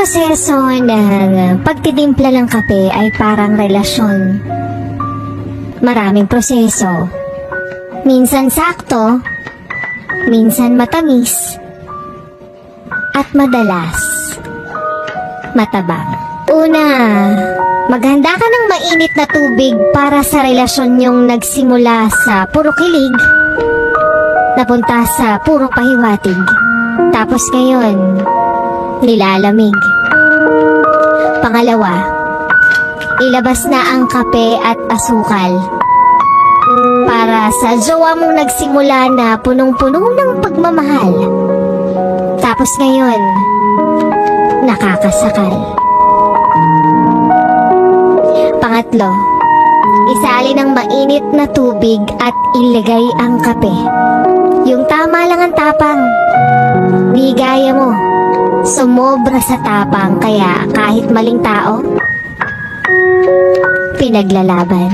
proseso ng pagtitimpla ng kape ay parang relasyon. Maraming proseso. Minsan sakto, minsan matamis, at madalas matabang. Una, maghanda ka ng mainit na tubig para sa relasyon niyong nagsimula sa puro kilig, napunta sa puro pahiwatig, tapos ngayon, nilalamig. Pangalawa, ilabas na ang kape at asukal para sa jowa mong nagsimula na punong-puno ng pagmamahal. Tapos ngayon, nakakasakal. Pangatlo, isali ng mainit na tubig at ilagay ang kape. Yung tama lang ang tapang. Di gaya mo, sumobra sa tapang kaya kahit maling tao, pinaglalaban.